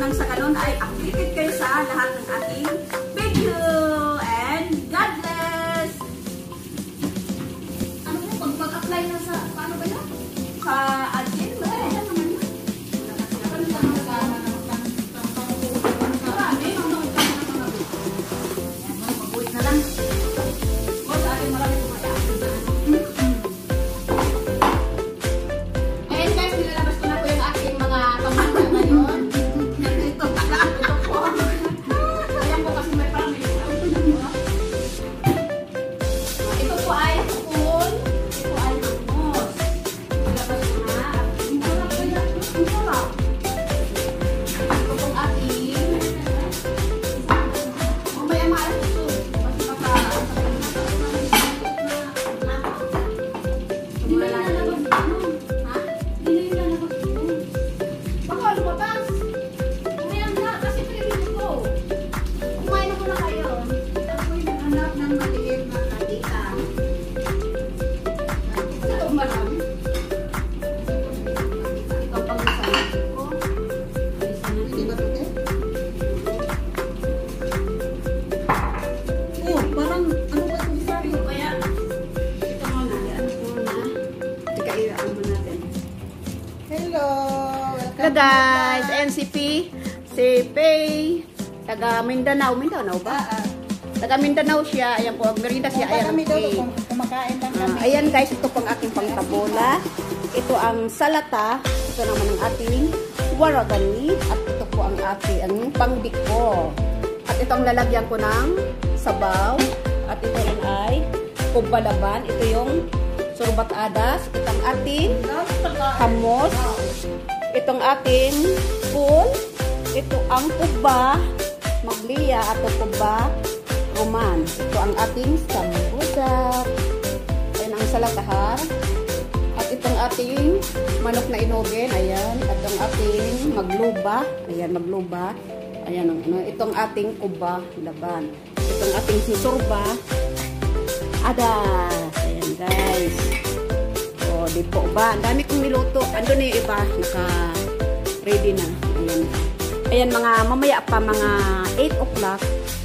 nang sa ganun ay updated kayo sa lahat ng ating video. And God bless! Ano mo, pag-apply na sa, paano ba yun? Sa admin, Hello guys, NCP, si Pay, taga Mindanao. Mindanao ba? Taga Mindanao siya. Ayan po, ang merinda siya. Ayan, kumakain lang kami. Ayan guys, ito pang aking pangtabola. Ito ang salata. Ito naman ang ating waragani. At ito po ang ating pangdiko. At ito ang lalagyan ko ng sabaw. At ito rin ay kubalaban. Ito yung surbat adas. Ito ang ating hamos. Itong ating pool. Ito ang kuba maglia at kuba roman. Ito ang ating sambusak. Ayan ang salatahar. At itong ating manok na inogen. Ayan. At ang ating magluba. Ayan, magluba. Ayan ang ano. Itong ating kuba laban. Itong ating susurba. Adas. Ayan guys. O, di po ba? Ang dami kong niluto. Ando na yung iba. Naka-ready na. Ayan. Ayan mga, mamaya pa mga 8 o'clock.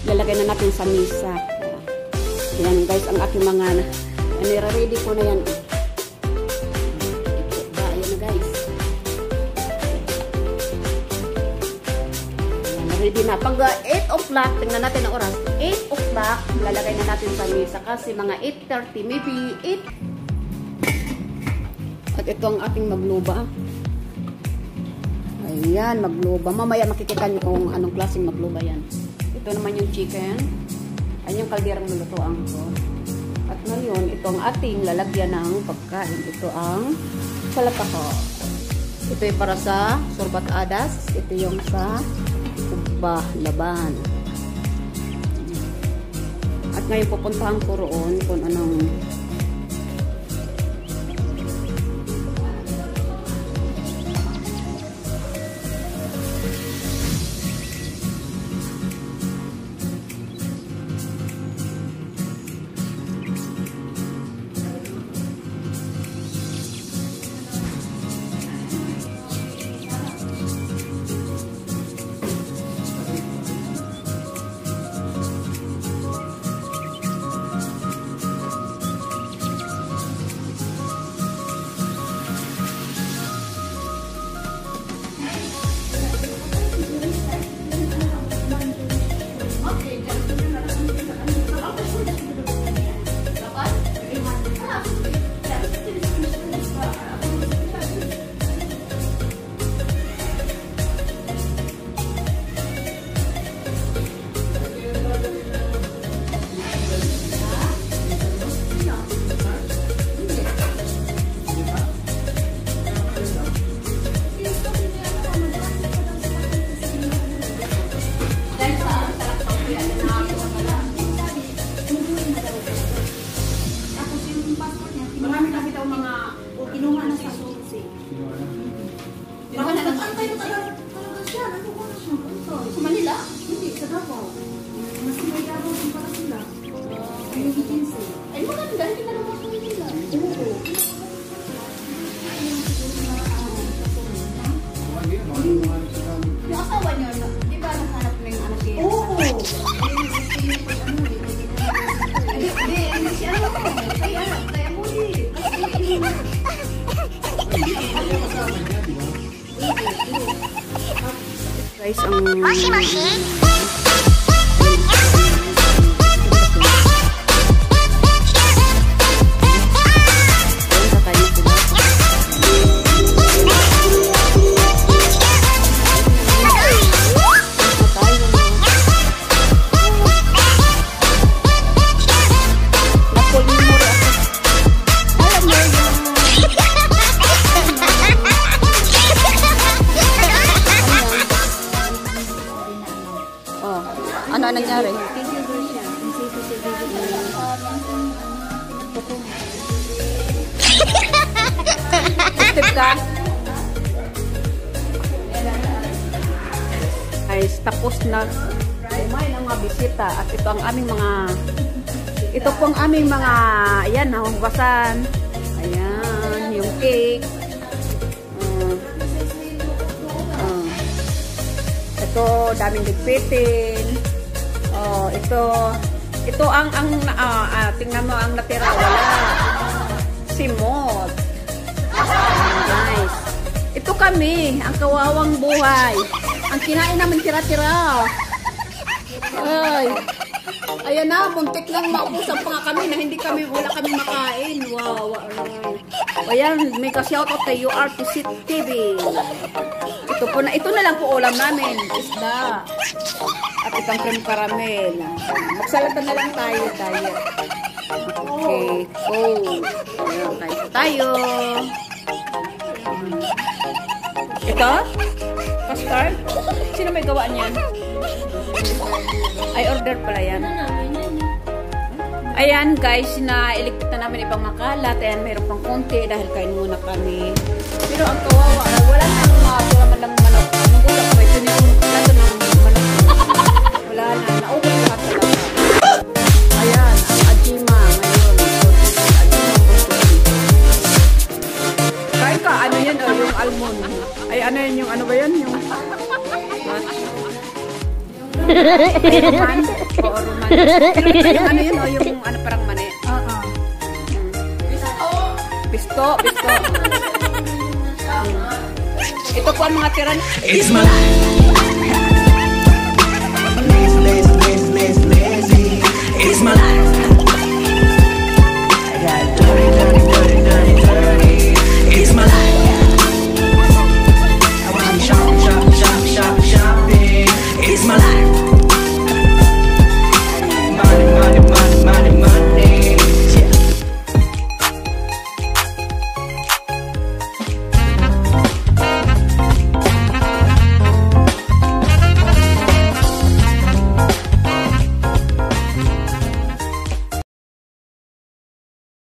Lalagay na natin sa misa. Ayan guys, ang aking mga nire-ready ko na yan. Ayan na guys. Ayan, ready na. Pag 8 o'clock, tingnan natin ang oras. 8 o'clock, lalagay na natin sa misa. Kasi mga 8:30, maybe 8. At ito ang ating magluba. Ayan, magluba. Mamaya makikita nyo kung anong klaseng magluba yan. Ito naman yung chicken. Ayan yung kalderang lulutuan ko. At ngayon, ito ang ating lalagyan ng pagkain. Ito ang salataho. Ito yung para sa surbat adas. Ito yung sa kuba laban. At ngayon pupuntahan ko roon kung anong ay maganda, hindi na naman po nila. Yung asawa Di ba nahanap mo yung ano siya? Oo. Hindi siya ano. Kaya mo Guys, ang... Oh, ano nangyari? Active ka? Guys, tapos na kumain ang mga bisita at ito ang aming mga ayan, nahugasan. Ayan, yung cake. Ito, daming ligpitin. Oh, ito ang tingnan mo ang natira, wala. Simot. Nice. Ito kami, ang kawawang buhay. Ang kinain namin tira-tira. Ay. Ayan na, muntik lang maubusan pa nga kami na wala kami makain. Wow, ayan, mega shoutout kay URTC TV. Ito na lang po ulam namin, isda. At itong cream caramel. Magsalata na lang tayo, diet. Okay, go. Ayan, tayo. Ito? Custard? Sino may gawa niyan? Ay, order pala yan. Ayan guys, na-electric na namin ibang makalat. Ayan, mayroon pang konti dahil kain muna kami. Pero ang kawawa, wala nang wala man manok. Anong gulat ko, ito yung plato ng manok. Wala na, naubos lahat talaga. Ayan, ang ajima ngayon. Kain ka, ano yan? Oh, yung almond. Ay, ano yan? Yung ano ba yan? Yung... Ay, roman? Oo, roman. Pero ito yung ano yun, o yung ano parang mani. Oo. Pisto. Ito po ang mga tiran. It's my life. Lazy. It's my life.